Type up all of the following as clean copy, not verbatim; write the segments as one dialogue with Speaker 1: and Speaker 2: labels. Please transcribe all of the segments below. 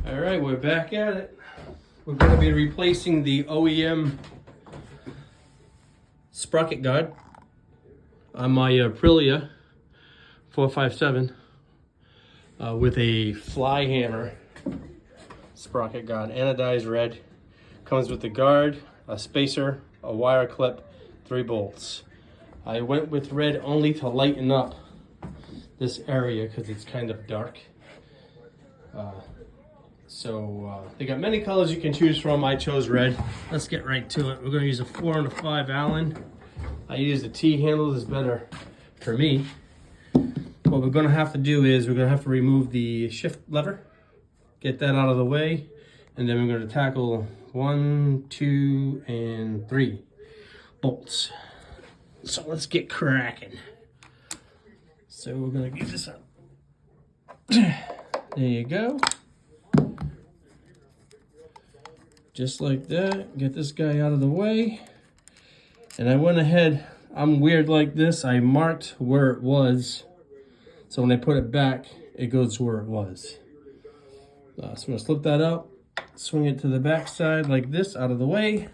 Speaker 1: All right, we're back at it. We're going to be replacing the OEM sprocket guard on my Aprilia 457 with a FlyHammer sprocket guard, anodized red. Comes with the guard, a spacer, a wire clip, 3 bolts. I went with red only to lighten up this area because it's kind of dark. They got many colors you can choose from. I chose red. Let's get right to it. We're going to use a 4 and a 5 Allen. I use the T handle, is better for me. What we're going to have to do is we're going to have to remove the shift lever, get that out of the way, and then we're going to tackle 1, 2, and 3 bolts. So let's get cracking. So we're going to get this up. There you go. Just like that, get this guy out of the way. And I went ahead, I'm weird like this, I marked where it was. So when I put it back, it goes where it was. So I'm gonna slip that out, swing it to the back side like this, out of the way.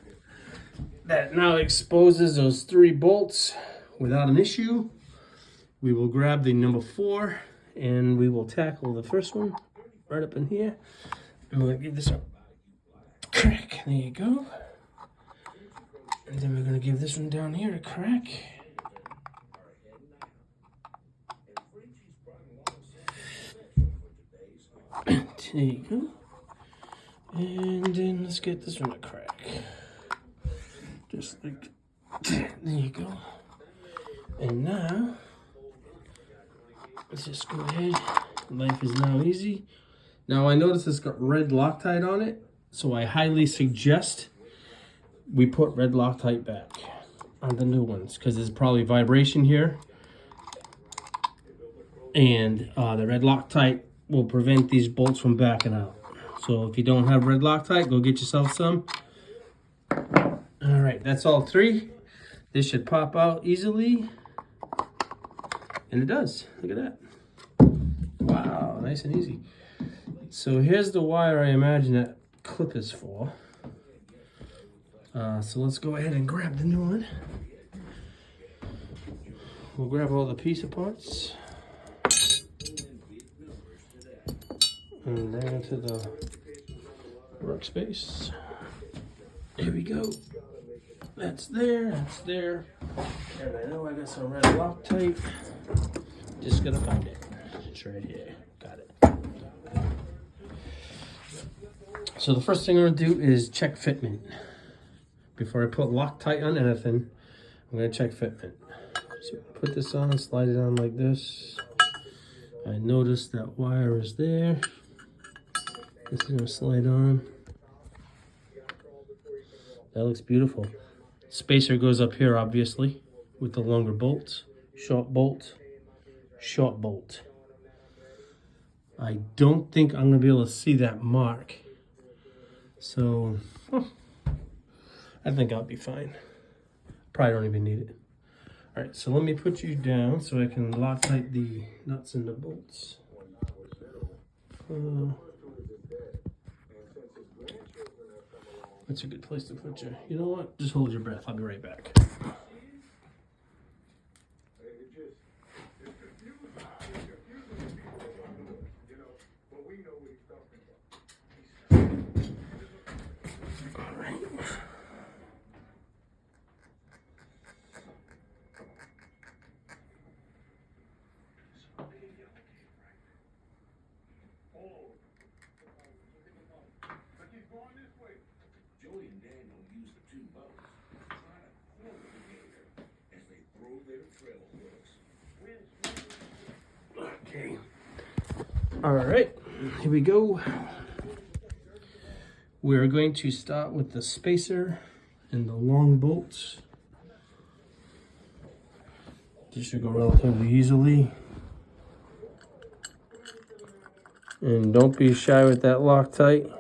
Speaker 1: That now exposes those 3 bolts without an issue. We will grab the number 4 and we will tackle the first one right up in here. And we're gonna give this a crack. There you go. And then we're gonna give this one down here a crack. There you go. And then let's get this one a crack. Just like there you go. And now let's just go ahead. Life is now easy. Now I notice it's got red Loctite on it, so I highly suggest we put red Loctite back on the new ones because there's probably vibration here, and the red Loctite will prevent these bolts from backing out. So if you don't have red Loctite, go get yourself some. All right, that's all 3. This should pop out easily, and it does. Look at that. Wow, nice and easy. So here's the wire I imagine that clip is for. So let's go ahead and grab the new one. We'll grab all the piece parts and bring it to the workspace. There we go. That's there, that's there. And I know I got some red Loctite. Just gotta find it. It's right here. Got it. So the first thing I'm gonna do is check fitment. Before I put Loctite on anything, I'm gonna check fitment. So put this on, slide it on like this. I notice that wire is there. This is gonna slide on. That looks beautiful. Spacer goes up here, obviously, with the longer bolts. Short bolt, short bolt. I don't think I'm gonna be able to see that mark. So, I think I'll be fine. Probably don't even need it. All right, so let me put you down so I can Loctite the nuts and the bolts. That's a good place to put you. You know what? Just hold your breath. I'll be right back. All right.
Speaker 2: Joey and Daniel use the 2 boats to try to pull together as they throw their trail hooks.
Speaker 1: Okay. All right. Here we go. We're going to start with the spacer and the long bolts. This should go relatively easily. And don't be shy with that Loctite.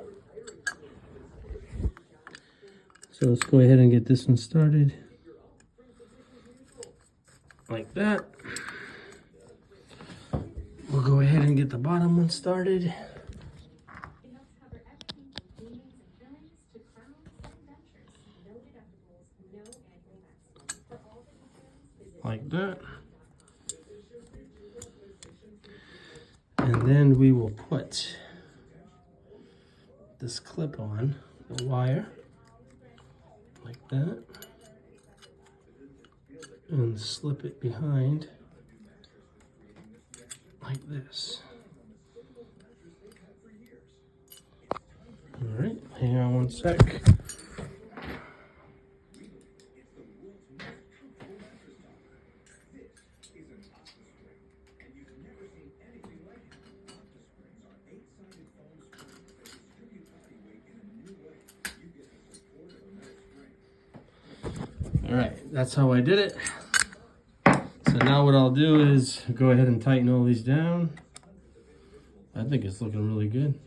Speaker 1: So let's go ahead and get this one started. Like that. We'll go ahead and get the bottom one started. And then we will put this clip on the wire like that and slip it behind like this. All right, hang on one sec. All right, that's how I did it. So now what I'll do is go ahead and tighten all these down. I think it's looking really good.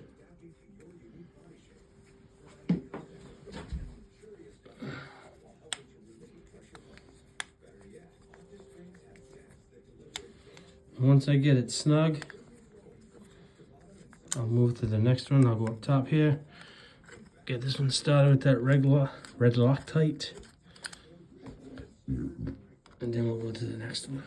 Speaker 1: Once I get it snug, I'll move to the next one. I'll go up top here. Get this one started with that red Loctite. And then we'll go to the next one.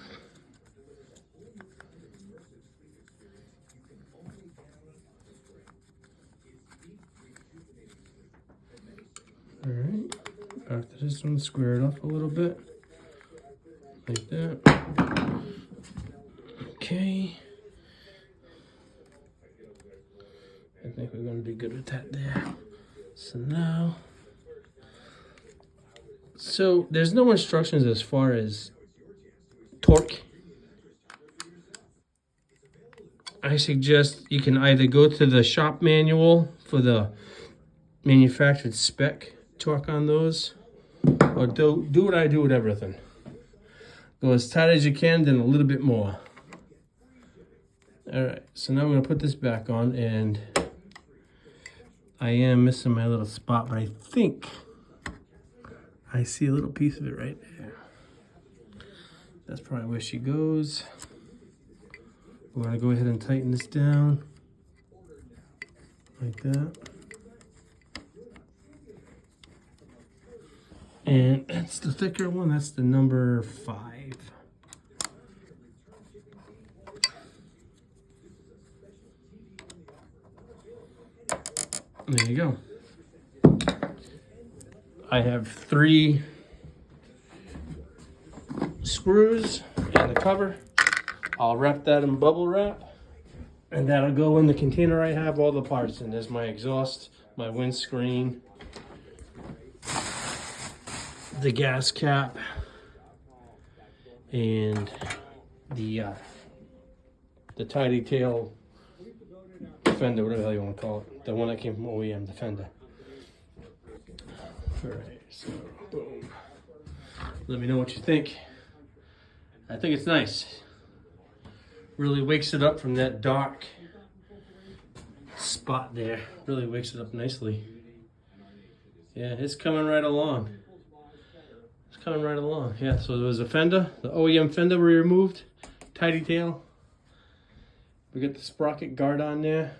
Speaker 1: All right, back to this one, square it up a little bit, like that. Okay. I think we're gonna be good with that there. So now, so there's no instructions as far as torque. I suggest you can either go to the shop manual for the manufactured spec torque on those, or do what I do with everything. Go as tight as you can, then a little bit more. All right, so now I'm gonna put this back on, and I am missing my little spot, but I think I see a little piece of it right there. That's probably where she goes. We're gonna go ahead and tighten this down like that. And that's the thicker one, that's the number 5. There you go. I have 3 screws and the cover. I'll wrap that in bubble wrap, and that'll go in the container I have all the parts in. There's my exhaust, my windscreen, the gas cap, and the tidy tail fender, whatever the hell you want to call it. The one that came from OEM, the fender. All right, so boom. Let me know what you think. I think it's nice. Really wakes it up from that dark spot there. Really wakes it up nicely. Yeah, it's coming right along. It's coming right along. Yeah, so there was a fender, the OEM fender we removed, tidy tail. We got the sprocket guard on there.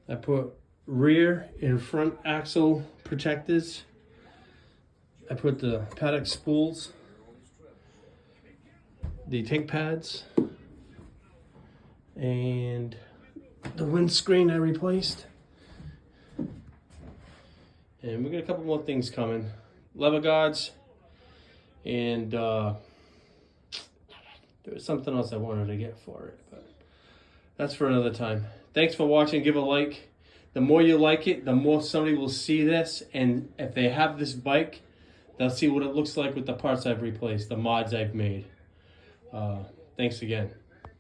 Speaker 1: I put rear and front axle protectors. I put the paddock spools, the tank pads, and the windscreen I replaced. And we got a couple more things coming. Lever guards, and there was something else I wanted to get for it, but that's for another time. Thanks for watching. Give a like. The more you like it, the more somebody will see this, and if they have this bike, they'll see what it looks like with the parts I've replaced, the mods I've made. Thanks again.